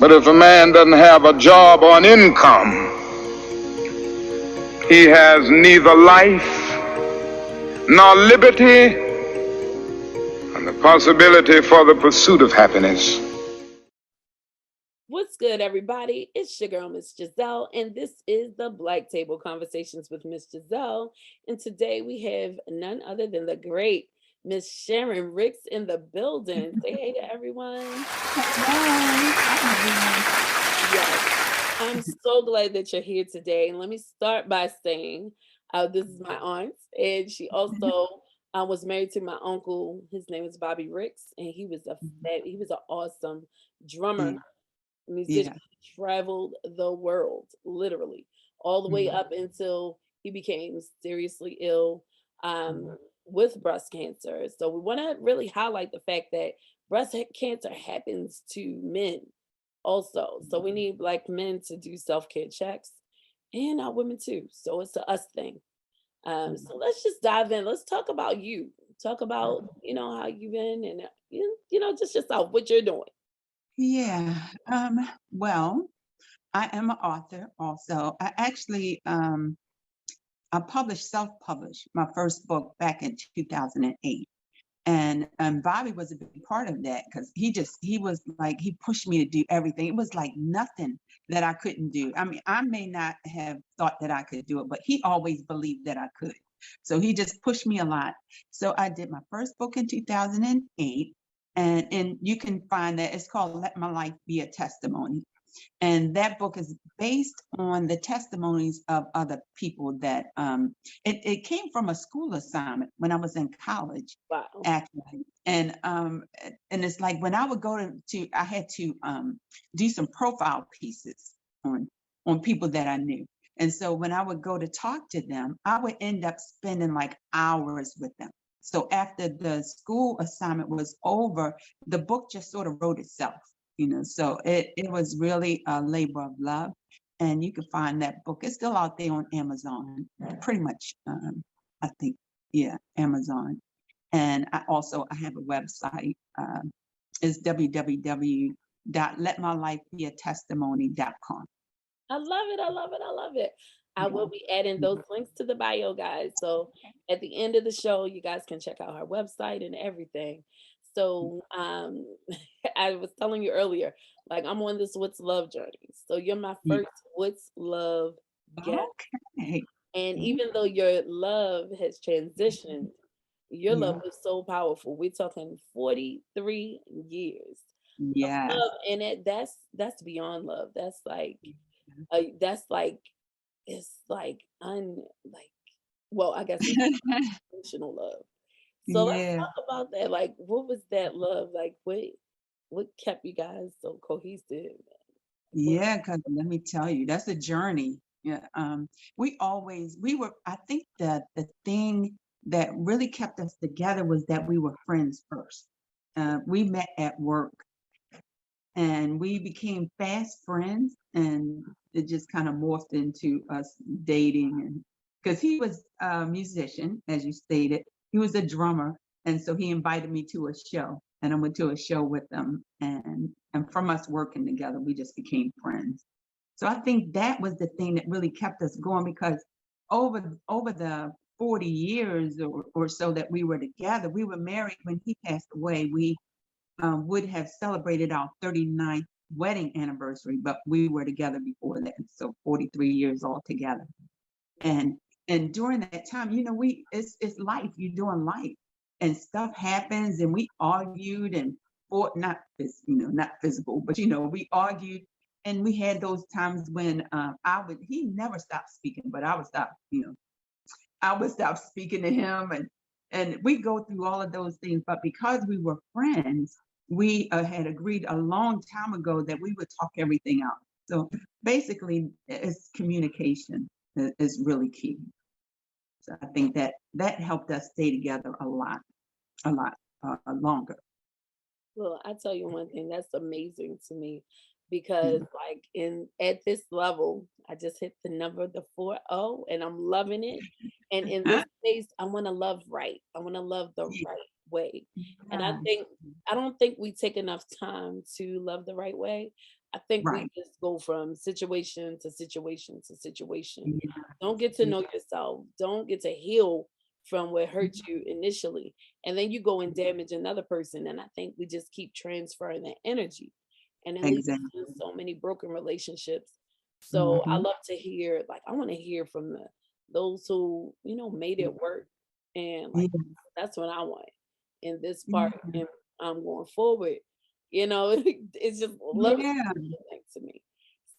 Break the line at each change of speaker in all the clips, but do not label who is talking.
But if a man doesn't have a job or an income, he has neither life nor liberty and the possibility for the pursuit of happiness.
What's good, everybody? It's your girl, Miss Gizelle, and this is the Black Table Conversations with Miss Gizelle. And today we have none other than the great Miss Sharon Ricks in the building. Say hey to everyone. Yes, I'm so glad that you're here today. And let me start by saying, this is my aunt, and she also was married to my uncle. His name is Bobby Ricks, and he was an awesome drummer, musician. He traveled the world, literally, all the way up until he became seriously ill with breast cancer. So we want to really highlight the fact that breast cancer happens to men also. So we need Black men to do self-care checks and women too. So it's a us thing. So let's just dive in. Let's talk about you. Talk about, how you've been and, just yourself, what you're doing.
Yeah. Well, I am an author also. I actually I self-published my first book back in 2008. And Bobby was a big part of that because he was like, he pushed me to do everything. It was like nothing that I couldn't do. I mean, I may not have thought that I could do it, but he always believed that I could. So he just pushed me a lot. So I did my first book in 2008. And you can find that it's called Let My Life Be a Testimony. And that book is based on the testimonies of other people that it came from a school assignment when I was in college.
Wow.
Actually. And it's like when I would go to I had to do some profile pieces on people that I knew. And so when I would go to talk to them, I would end up spending like hours with them. So after the school assignment was over, the book just sort of wrote itself. So it was really a labor of love. And you can find that book. It's still out there on Amazon, pretty much, I think, Amazon. And I have a website. It's www.letmylifebeatestimony.com.
I love it. I love it. I love it. I will be adding those links to the bio, guys. So at the end of the show, you guys can check out her website and everything. So I was telling you earlier, like I'm on this What's Love journey. So you're my first What's Love guest.
Okay.
And even though your love has transitioned, your love is so powerful. We're talking 43 years.
Yes.
Love, and that's beyond love. That's like it's like well, I guess it's unconditional love. So let's talk about that. Like, what was that love? Like, what kept you guys so cohesive?
Yeah, because let me tell you, that's a journey. Yeah. I think that the thing that really kept us together was that we were friends first. We met at work and we became fast friends, and it just kind of morphed into us dating. And because he was a musician, as you stated, he was a drummer. And so he invited me to a show, and I went to a show with him. And from us working together, we just became friends. So I think that was the thing that really kept us going, because over the 40 years or so that we were together, we were married when he passed away. We would have celebrated our 39th wedding anniversary, but we were together before that. So 43 years altogether. And during that time, it's life. You're doing life, and stuff happens, and we argued and fought, not physical, but we argued, and we had those times when he never stopped speaking, but I would stop speaking to him, and we go through all of those things. But because we were friends, we had agreed a long time ago that we would talk everything out. So basically, it's communication is really key. So I think that helped us stay together a lot longer.
Well, I tell you one thing that's amazing to me, because like at this level, I just hit the 40, and I'm loving it. And in this space, I want to love right. I want to love the right way. And I don't think we take enough time to love the right way. I think we
Right.
just go from situation to situation to situation.
Yeah.
Don't get to
Yeah.
know yourself. Don't get to heal from what hurt you initially. And then you go and damage another person. And I think we just keep transferring that energy. And it leads to
Exactly.
so many broken relationships. So I
Hmm.
love to hear, like, I want to hear from those who, made it work. And like,
Yeah.
that's what I want in this part.
Yeah.
And I'm going forward. It's just love is a
Yeah.
beautiful thing to me.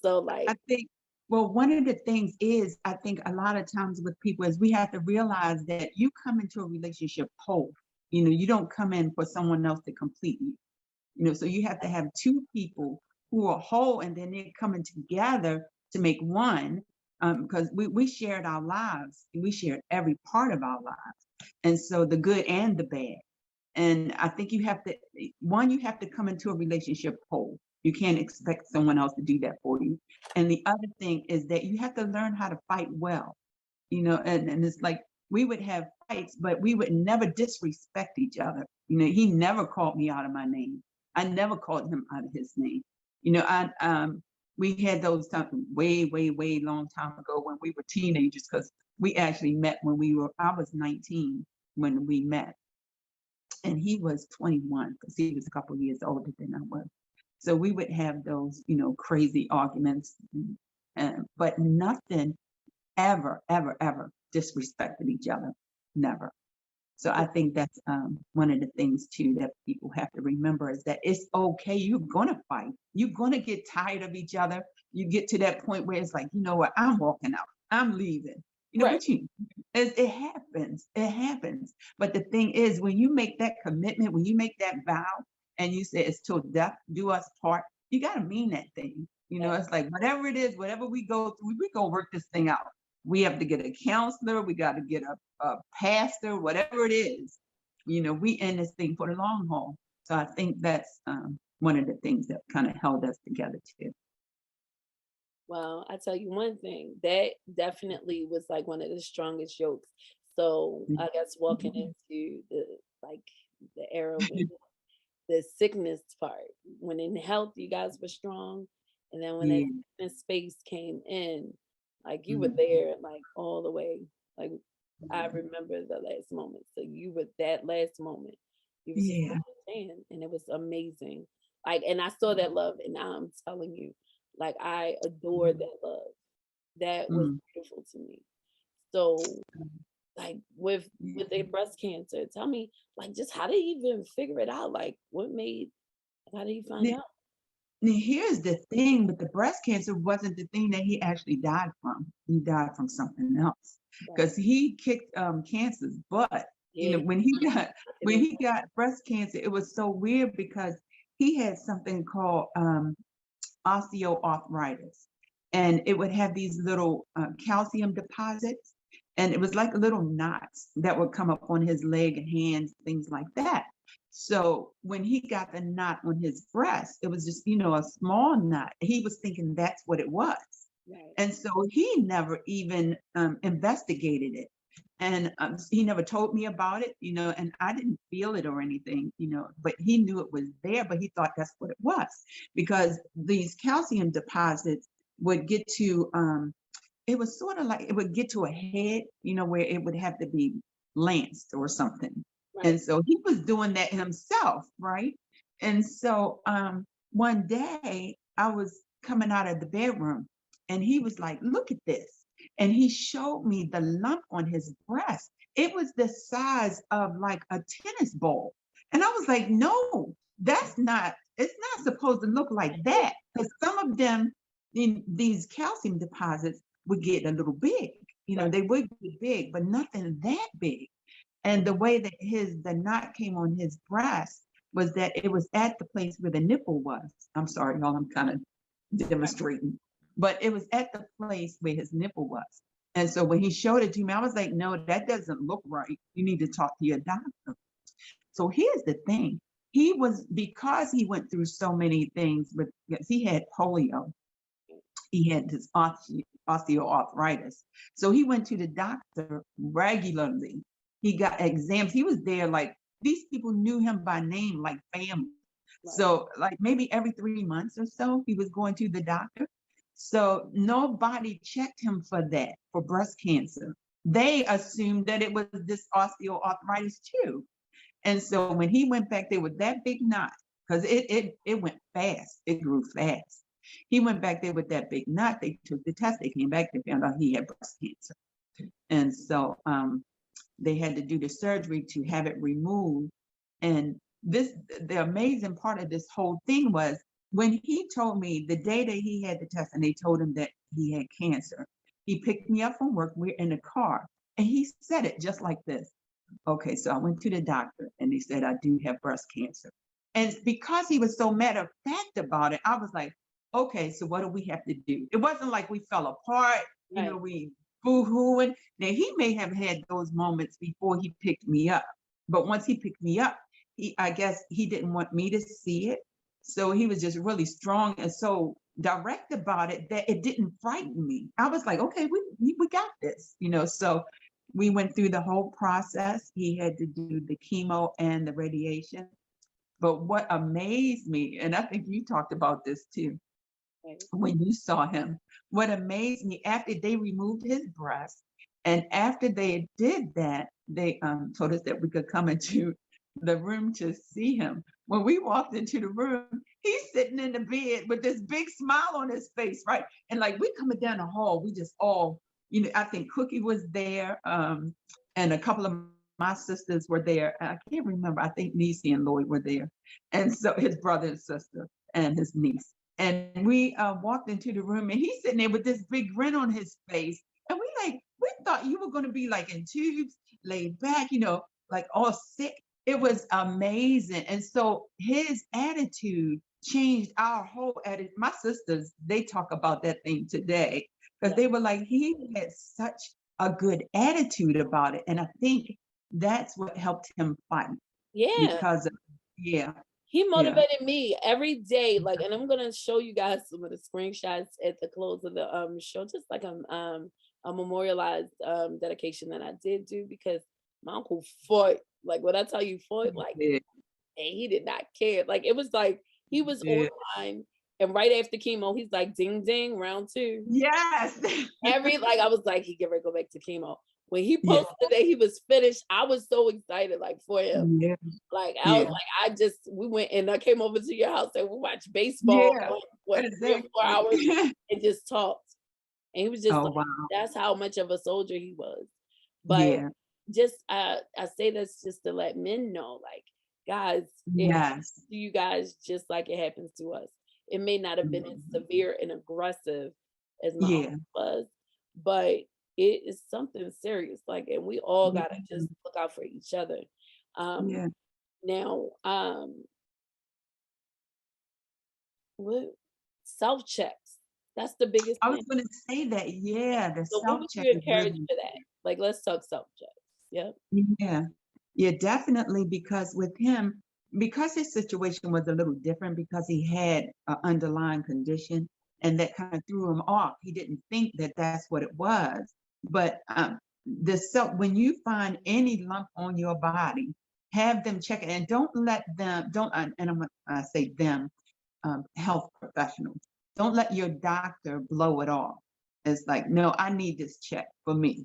So
I
like,
think, well, one of the things is, I think a lot of times with people is we have to realize that you come into a relationship whole. You don't come in for someone else to complete you. So you have to have two people who are whole, and then they're coming together to make one. Because we shared our lives, and we shared every part of our lives, and so the good and the bad. And I think you have to come into a relationship whole. You can't expect someone else to do that for you. And the other thing is that you have to learn how to fight well. And it's like we would have fights, but we would never disrespect each other. He never called me out of my name. I never called him out of his name. I We had those times way, way, way long time ago when we were teenagers, because we actually met when I was 19 when we met, and he was 21 because he was a couple of years older than I was. So we would have those, crazy arguments, but nothing ever, ever, ever disrespected each other. Never. So I think that's one of the things too that people have to remember, is that it's okay. You're gonna fight. You're gonna get tired of each other. You get to that point where it's like, you know what, I'm walking out. I'm leaving.
right,
But it happens. It happens. But the thing is, when you make that commitment, when you make that vow, and you say it's till death do us part, you gotta mean that thing. It's like whatever it is, whatever we go through, we go work this thing out. We have to get a counselor. We got to get a pastor, whatever it is. We in this thing for the long haul. So I think that's one of the things that kind of held us together too.
well, I tell you one thing, that definitely was like one of the strongest jokes. So I guess walking
Mhm.
into like the era when the sickness part, when in health you guys were strong, and then when that
Yeah.
sickness space came in, like you were
Mhm.
there like all the way. Like I remember the last moment. So you were that last moment. You was just
Yeah.
holding his hand, and it was amazing. Like, and I saw that love, and now I'm telling you, like I adore that love. That was
Mm.
beautiful to me. So like
Yeah.
with their breast cancer, tell me, like, just how did he even figure it out? Like what made how did he find
Now,
out?
now here's the thing: with the breast cancer wasn't the thing that he actually died from. He died from something else,
Right.
because he kicked cancer's butt.
Yeah,
When he got
it is.
breast cancer, it was so weird because he had something called osteoarthritis, and it would have these little calcium deposits, and it was like little knots that would come up on his leg and hands, things like that. So when he got the knot on his breast, it was just a small knot. He was thinking that's what it was,
Right.
and so he never even investigated it. And he never told me about it, and I didn't feel it or anything, but he knew it was there, but he thought that's what it was, because these calcium deposits would get to, it was sort of like it would get to a head, where it would have to be lanced or something.
Right.
And so he was doing that himself, right? And so one day I was coming out of the bedroom, and he was like, "Look at this." And he showed me the lump on his breast. It was the size of like a tennis ball. And I was like, "No, it's not supposed to look like that." Because some of them, in these calcium deposits, would get a little big.
Right.
They would get big, but nothing that big. And the way that the knot came on his breast was that it was at the place where the nipple was. I'm sorry, y'all, I'm kind of demonstrating, but it was at the place where his nipple was. And so when he showed it to me, I was like, "No, that doesn't look right. You need to talk to your doctor." So here's the thing. Because he went through so many things because he had polio, he had this osteoarthritis. So he went to the doctor regularly. He got exams. He was there like these people knew him by name, like family.
Right.
So like maybe every 3 months or so, he was going to the doctor. So nobody checked him for that, for breast cancer. They assumed that it was this osteoarthritis too. And so when he went back there with that big knot, because it went fast, it grew fast. He went back there with that big knot. They took the test. They came back. They found out he had breast cancer. And so they had to do the surgery to have it removed. And the amazing part of this whole thing was when he told me the day that he had the test and they told him that he had cancer, he picked me up from work. We're in the car and he said it just like this. Okay, so I went to the doctor and they said I do have breast cancer. And because he was so matter of fact about it, I was like, okay, so what do we have to do? It wasn't like we fell apart,
Right.
we boo-hooing. Now he may have had those moments before he picked me up, but once he picked me up, I guess he didn't want me to see it. So he was just really strong and so direct about it that it didn't frighten me. I was like, okay, we got this, so we went through the whole process. He had to do the chemo and the radiation. But what amazed me, and I think you talked about this too,
Right.
when you saw him, what amazed me after they removed his breast, and after they did that, they told us that we could come into the room to see him. When we walked into the room, he's sitting in the bed with this big smile on his face, right? And like we coming down the hall, we just all, I think Cookie was there, and a couple of my sisters were there. I can't remember. I think Niecy and Lloyd were there, and so his brother and sister and his niece. And we walked into the room and he's sitting there with this big grin on his face. And we thought you were going to be like in tubes, laid back, like all sick. It was amazing. And so his attitude changed our whole attitude. My sisters, they talk about that thing today because they were like, he had such a good attitude about it. And I think that's what helped him fight
Yeah.
because of, yeah.
He
Yeah.
motivated me every day, like, and I'm gonna show you guys some of the screenshots at the close of the show, just like a memorialized dedication that I did do because my uncle fought. Like when I tell you fought, like,
Yeah.
and he did not care. Like it was like he was
Yeah.
online, and right after chemo, he's like, ding ding, round two.
Yes.
I was like, he get ready to go back to chemo. When he
Yeah.
posted that he was finished, I was so excited, like for him.
Yeah.
Like I was
Yeah.
like, we went and I came over to your house and we watched baseball
Yeah.
for what 3 or 4 hours
Exactly.
and just talked. And he was just
Oh,
like,
wow.
that's how much of a soldier he was. But
Yeah.
just I say this just to let men know, like, guys, it happens
Yes.
to you guys just like it happens to us. It may not have been as
Mhm.
severe and aggressive as my
Yeah.
uncle was, but it is something serious. Like, and we all gotta just
Mhm.
look out for each other. Um,
Yeah.
now, what self checks? That's the biggest
I was
thing.
going to say that. Yeah. The
So, what
self
would
check
you
is
encourage
really,
for that? Like, let's talk self checks. Yep.
yeah. Yeah, definitely. Because with him, because his situation was a little different because he had an underlying condition and that kind of threw him off. He didn't think that that's what it was. But when you find any lump on your body, have them check it and don't let them, don't, and I'm going to say them, health professionals. Don't let your doctor blow it off. It's like, no, I need this check for me,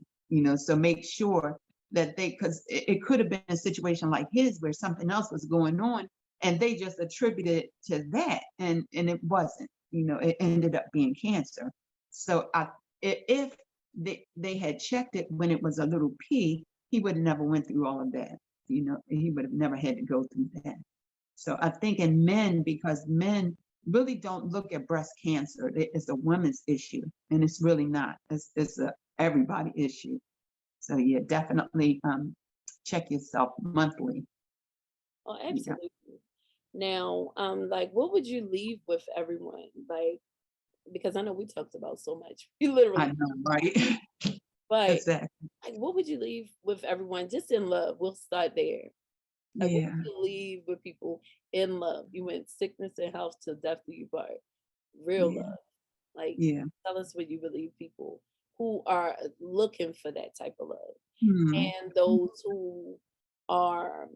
so make sure that because it could have been a situation like his where something else was going on and they just attributed it to that and it wasn't, it ended up being cancer. So if they had checked it when it was a little p, he would have never went through all of that, he would have never had to go through that. So I think in men, because men really don't look at breast cancer, it's a women's issue, and it's really not. It's a everybody issue. So yeah, definitely check yourself monthly.
Oh,
Yeah,
absolutely. Now, like, what would you leave with everyone? Like, because I know we talked about so much. We
I
literally,
know, right?
but
Exactly.
like, what would you leave with everyone just in love? We'll start there. Like, what
Yeah,
would you leave with people in love? You went sickness and health to death do you part. Real
yeah,
love. Like,
yeah.
tell us what you would leave people who are looking for that type of love
Hmm.
and those who are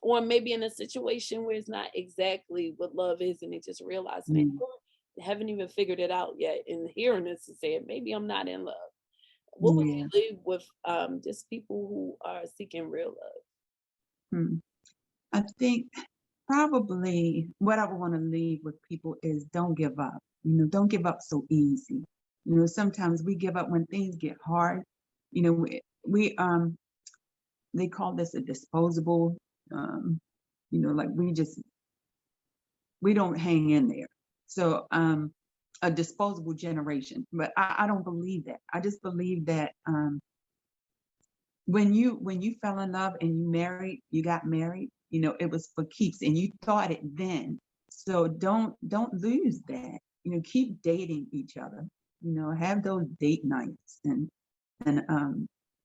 or maybe in a situation where it's not exactly what love is and they just realizing it,
Mm,
or they haven't even figured it out yet, and hearing this and saying, maybe I'm not in love. What would
yeah.
you leave with just people who are seeking real love?
Hmm. I think probably what I would want to leave with people is don't give up. Don't give up so easy. Sometimes we give up when things get hard. We they call this a disposable. Um, like we don't hang in there. So a disposable generation. But I don't believe that. I just believe that when you fell in love and you got married, it was for keeps and you thought it then. So don't lose that. Keep dating each other. Have those date nights and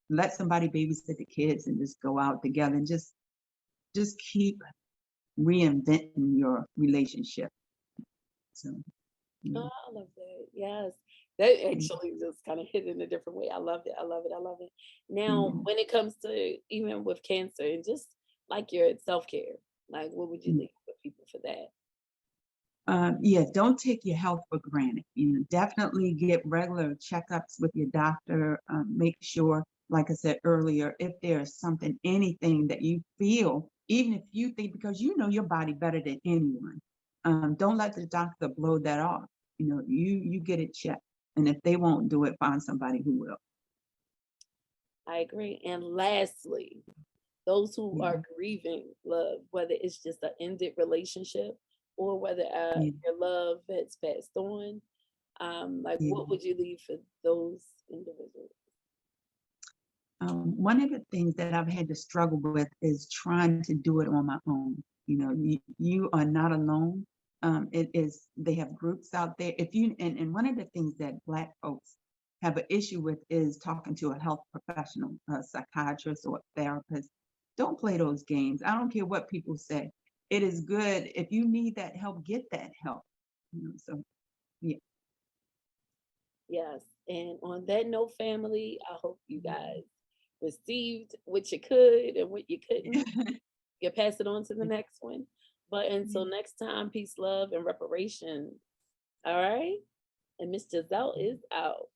let somebody babysit the kids and just go out together and just keep reinventing your relationship. So,
Oh,
yeah.
I love that. Yes. That
Mm,
actually just kind of hit in a different way. I love it. I love it. I love it. Now,
mm,
when it comes to even with cancer and just like your self care, like what would you
mm.
leave with people for that?
Yeah, don't take your health for granted. Definitely get regular checkups with your doctor. Make sure, like I said earlier, if there's something, anything that you feel, even if you think, because you know your body better than anyone, don't let the doctor blow that off. You get it checked, and if they won't do it, find somebody who will.
I agree. And lastly, those who
Yeah,
are grieving love, whether it's just an ended relationship or whether
yeah,
your love has passed on, like what
yeah.
would you leave for those individuals?
One of the things that I've had to struggle with is trying to do it on my own. You are not alone. It is, they have groups out there. And one of the things that Black folks have an issue with is talking to a health professional, a psychiatrist or a therapist. Don't play those games. I don't care what people say. It is good. If you need that help, get that help. So yeah.
Yes. And on that note, family, I hope you guys received what you could and what you couldn't. You pass it on to the next one. But until next time, peace, love, and reparations. All right. And Miss Giselle is out.